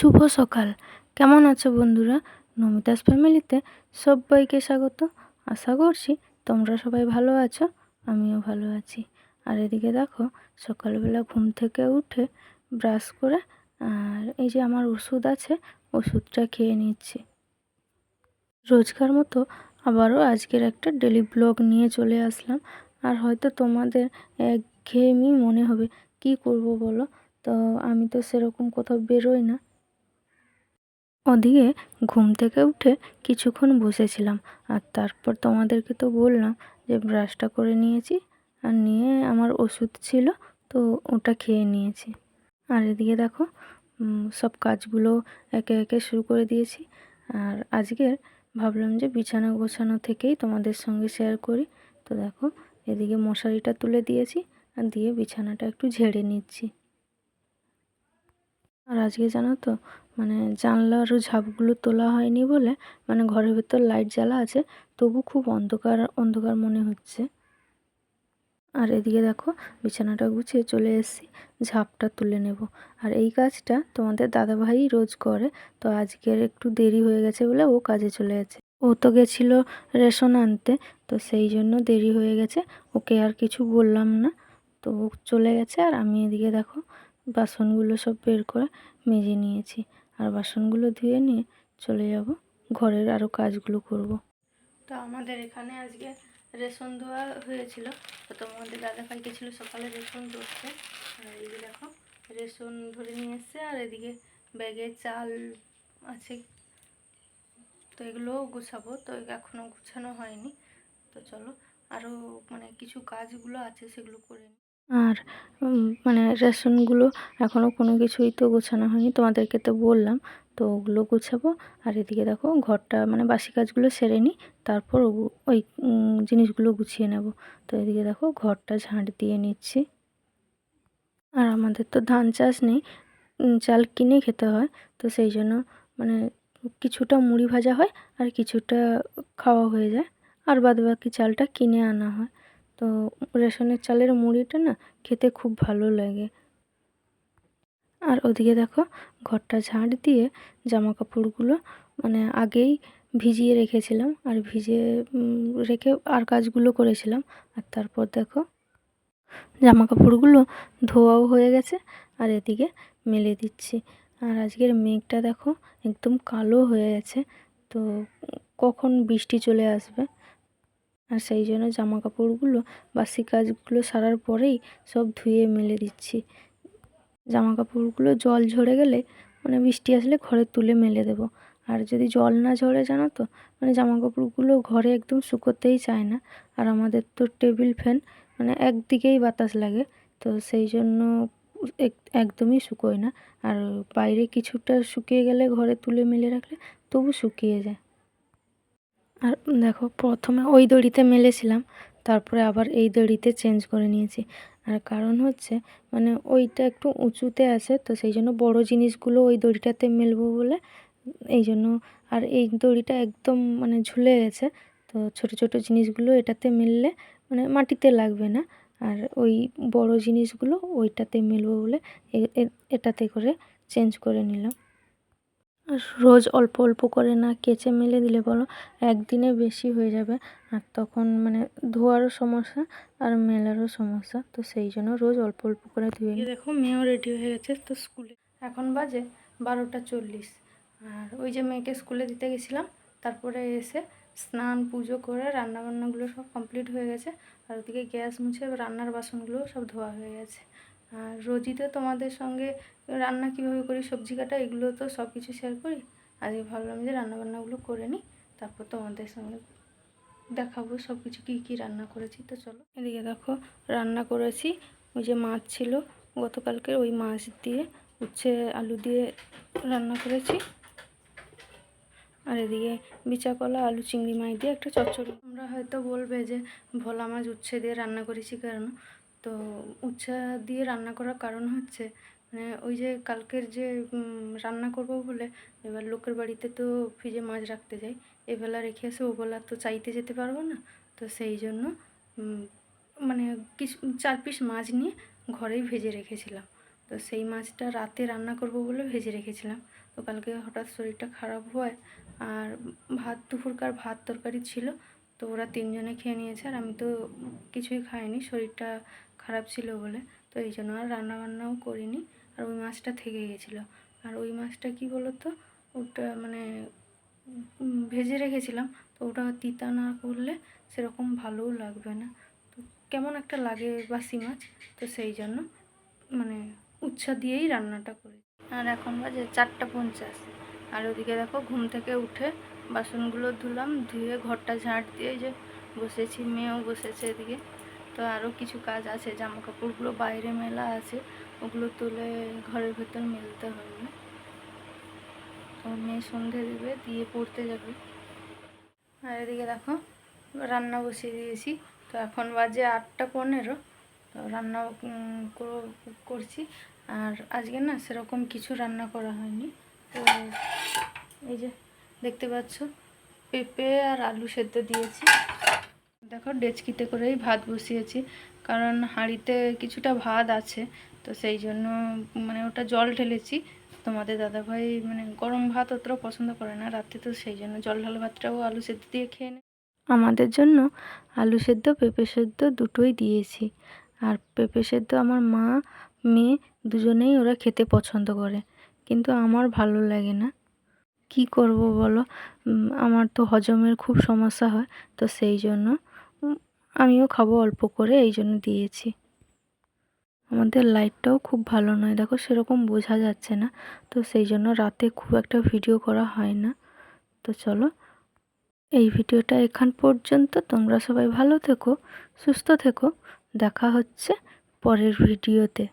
শুভ সকাল। কেমন আছো বন্ধুরা? নমিতাস ফ্যামিলিতে সব্বাইকে স্বাগত। আশা করছি তোমরা সবাই ভালো আছো, আমিও ভালো আছি। আর এদিকে দেখো, সকালবেলা ঘুম থেকে উঠে ব্রাশ করে আর এই যে আমার ওষুধ আছে, ওষুধটা খেয়ে নিচ্ছি। রোজকার মতো আবারও আজকের একটা ডেলি ব্লগ নিয়ে চলে আসলাম। আর হয়তো তোমাদের একঘেয়েমি মনে হবে, কি করব বলো? তো আমি তো সেরকম কোথাও বেরোই না। ওদিকে ঘুম থেকে উঠে কিছুক্ষণ বসেছিলাম, আর তারপর তোমাদেরকে তো বললাম যে ব্রাশটা করে নিয়েছি, আর নিয়ে আমার ওষুধ ছিল তো ওটা খেয়ে নিয়েছি। আর এদিকে দেখো, সব কাজগুলো একে একে শুরু করে দিয়েছি। আর আজকের ভাবলাম যে বিছানা গোছানো থেকেই তোমাদের সঙ্গে শেয়ার করি। তো দেখো, এদিকে মশারিটা তুলে দিয়েছি আর দিয়ে বিছানাটা একটু ঝেড়ে নিচ্ছি। আর আজকে জানো তো, জানলার ঝাপগুলো তোলা হয়নি বলে ঘরের ভেতর লাইট জ্বালা আছে, তবু খুব অন্ধকার অন্ধকার মনে হচ্ছে। আর এদিকে দেখো, বিছানাটা গুছিয়ে চলে এসেছি, ঝাপটা তুলে নেব। আর এই কাজটা তোমাদের দাদাভাই রোজ করে, তো আজকের একটু দেরি হয়ে গেছে বলে ও কাজে চলে গেছে। ও তো গেছিল রেশন আনতে, তো সেই জন্য দেরি হয়ে গেছে। ওকে আর কিছু বললাম না, তো ও চলে গেছে। আর আমি এদিকে দেখো, বাসনগুলো সব বের করে মেজে নিয়েছি। আর বাসনগুলো ধুয়ে নিয়ে চলে যাব ঘরের আরও কাজগুলো করব। তো আমাদের এখানে আজকে রেশন দেওয়া হয়েছিল, তো তোমাদের দাদাভাই গেছিলো সকালে রেশন ধরতে। আর এদিকে দেখো, রেশন ধরে নিয়ে এসছে, আর এদিকে ব্যাগে চাল আছে, তো এগুলোও গুছাবো। তো এখনও গুছানো হয়নি, তো চলো আরও কিছু কাজগুলো আছে সেগুলো করে নিই। আর রেশনগুলো এখনও কোনো কিছুই তো গোছানো হয়নি, তোমাদেরকে তো বললাম, তো ওগুলো গুছাবো। আর এদিকে দেখো, ঘরটা বাসি কাজগুলো সেরে নিই, তারপর ওই জিনিসগুলো গুছিয়ে নেব। তো এদিকে দেখো, ঘরটা ঝাঁট দিয়ে নিচ্ছি। আর আমাদের তো ধান চাষ নেই, চাল কিনে খেতে হয়, তো সেই জন্য মানে কিছুটা মুড়ি ভাজা হয় আর কিছুটা খাওয়া হয়ে যায়, আর বাদবাকি চালটা কিনে আনা হয়। তো রেশনের চালের মুড়িটা না খেতে খুব ভালো লাগে। আর ওদিকে দেখো, ঘরটা ঝাঁট দিয়ে জামা কাপড়গুলো আগেই ভিজিয়ে রেখেছিলাম, আর ভিজিয়ে রেখে আর কাজগুলো করেছিলাম। আর তারপর দেখো, জামা কাপড়গুলো ধোয়াও হয়ে গেছে, আর এদিকে মেলে দিচ্ছি। আর আজকের মেঘটা দেখো একদম কালো হয়ে গেছে, তো কখন বৃষ্টি চলে আসবে। আর সেই জন্য জামা কাপড়গুলো বাসি কাজগুলো সারার পরেই সব ধুয়ে মেলে দিচ্ছি। জামা কাপড়গুলো জল ঝরে গেলে বৃষ্টি আসলে ঘরে তুলে মেলে দেবো। আর যদি জল না ঝরে জানো তো, জামা কাপড়গুলো ঘরে একদম শুকোতেই চায় না। আর আমাদের তো টেবিল ফ্যান, একদিকেই বাতাস লাগে, তো সেই জন্য একদমই শুকোয় না। আর বাইরে কিছুটা শুকিয়ে গেলে ঘরে তুলে মেলে রাখলে তবু শুকিয়ে যায়। আর দেখো, প্রথমে ওই দড়িতে মেলেছিলাম, তারপরে আবার এই দড়িতে চেঞ্জ করে নিয়েছি। আর কারণ হচ্ছে ওইটা একটু উঁচুতে আছে, তো সেই জন্য বড় জিনিসগুলো ওই দড়িটাতে মেলবো বলে এই জন্য। আর এই দড়িটা একদম ঝুলে গেছে, তো ছোট ছোট জিনিসগুলো এটাতে মেললে মাটিতে লাগবে না। আর ওই বড় জিনিসগুলো ওইটাতে মেলবো বলে এটাতে করে চেঞ্জ করে নিলাম। আর রোজ অল্প অল্প করে না কেচে মেলে দিলে বলো একদিনে বেশি হয়ে যাবে, আর তখন ধোয়ারও সমস্যা আর মেলারও সমস্যা, তো সেই জন্য রোজ অল্প অল্প করে ধুয়ে। দেখো, মেয়েও রেডি হয়ে গেছে, তো স্কুলে এখন বাজে 12টা 40। আর ওই যে মেয়েকে স্কুলে দিতে গেছিলাম, তারপরে এসে স্নান পুজো করে রান্নাবান্নাগুলো সব কমপ্লিট হয়ে গেছে। আর ওদিকে গ্যাস মুছে রান্নার বাসনগুলো সব ধোয়া হয়ে গেছে। আর রোজই তো তোমাদের সঙ্গে রান্না কীভাবে করি, সবজি কাটা, এগুলো তো সব কিছু শেয়ার করি। আজকে ভাবলাম যে রান্নাবান্নাগুলো করে নিই, তারপর তোমাদের সঙ্গে দেখাবো সব কিছু কী কী রান্না করেছি। তো চলো, এদিকে দেখো, রান্না করেছি ওই যে মাছ ছিল গতকালকে, ওই মাছ দিয়ে উচ্ছে আলু দিয়ে রান্না করেছি। আর এদিকে বিচা কলা আলু চিংড়ি মাছ দিয়ে একটা চচ্চড়ি। তোমরা হয়তো বলবে যে ভোলা মাছ উচ্ছে দিয়ে রান্না করেছি কেন? তো উচ্ছা দিয়ে রান্না করার কারণ হচ্ছে ওই যে কালকের যে রান্না করব বলে, এবার লোকের বাড়িতে তো ফ্রিজে মাছ রাখতে যাই, এবেলা রেখে এসে ওবেলা তো চাইতে যেতে পারবো না, তো সেই জন্য কিছু 4 পিস মাছ নিয়ে ঘরেই ভেজে রেখেছিলাম। তো তো সেই মাছটা রাতে রান্না করব বলে ভেজে রেখেছিলাম। তো কালকে হঠাৎ শরীরটা খারাপ হয় আর দুপুরকার ভাত তরকারি ছিল, তো ওরা 3 জনে খেয়ে নিয়েছে আর আমি তো কিছুই খাইনি, শরীরটা খারাপ ছিল বলে। তো এই জন্য আর রান্নাবান্নাও করিনি, আর ওই মাছটা থেকে গেছিলো। আর ওই মাছটা কি বলো তো, ওটা মানে ভেজে রেখেছিলাম, তো ওটা তিতা না করলে সেরকম ভালোও লাগবে না, তো কেমন একটা লাগে বাসি মাছ, তো সেই জন্য মানে উচ্ছা দিয়েই রান্নাটা করি। আর এখন বাজে 4:50, আর ওদিকে দেখো ঘুম থেকে উঠে বাসনগুলো ধুলাম, ধুয়ে ঘরটা ঝাঁট দিয়ে যে বসেছি, মেয়েও বসেছে এদিকে। তো আরও কিছু কাজ আছে, জামা কাপড়গুলো বাইরে মেলা আছে, ওগুলো তুলে ঘরের ভেতর মেলতে হবে। তো মেয়ে সন্ধে দেবে, দিয়ে পড়তে যাবে। আর এদিকে দেখো রান্না বসিয়ে দিয়েছি, তো এখন বাজে 8:15। তো রান্না করছি, আর আজকে না সেরকম কিছু রান্না করা হয়নি। তো এই যে দেখতে পাচ্ছ পেঁপে আর আলু সেদ্ধ দিয়েছি। দেখো ডেচকিতে করেই ভাত বসিয়েছি, কারণ হাঁড়িতে কিছুটা ভাত আছে, তো সেই জন্য মানে ওটা জল ঢেলেছি। তোমাদের দাদাভাই মানে গরম ভাত অতটা পছন্দ করে না রাতে, তো সেই জন্য জল ঢালা ভাতটাও আলু সেদ্ধ দিয়ে খেয়ে নেয়। আমাদের জন্য আলু সেদ্ধ পেঁপে সেদ্ধ দুটোই দিয়েছি। আর পেঁপে সেদ্ধ আমার মা মেয়ে দুজনেই ওরা খেতে পছন্দ করে, কিন্তু আমার ভালো লাগে না। কি করব বলো, আমার তো হজমের খুব সমস্যা হয়, তো সেই জন্য আমিও খাবো অল্প করে, এই জন্য দিয়েছি। আমাদের লাইটটাও খুব ভালো নয়, দেখো সেরকম বোঝা যাচ্ছে না, তো সেই জন্য রাতে খুব একটা ভিডিও করা হয় না। তো চলো এই ভিডিওটা এখান পর্যন্ত, তোমরা সবাই ভালো থেকো, সুস্থ থেকো, দেখা হচ্ছে পরের ভিডিওতে।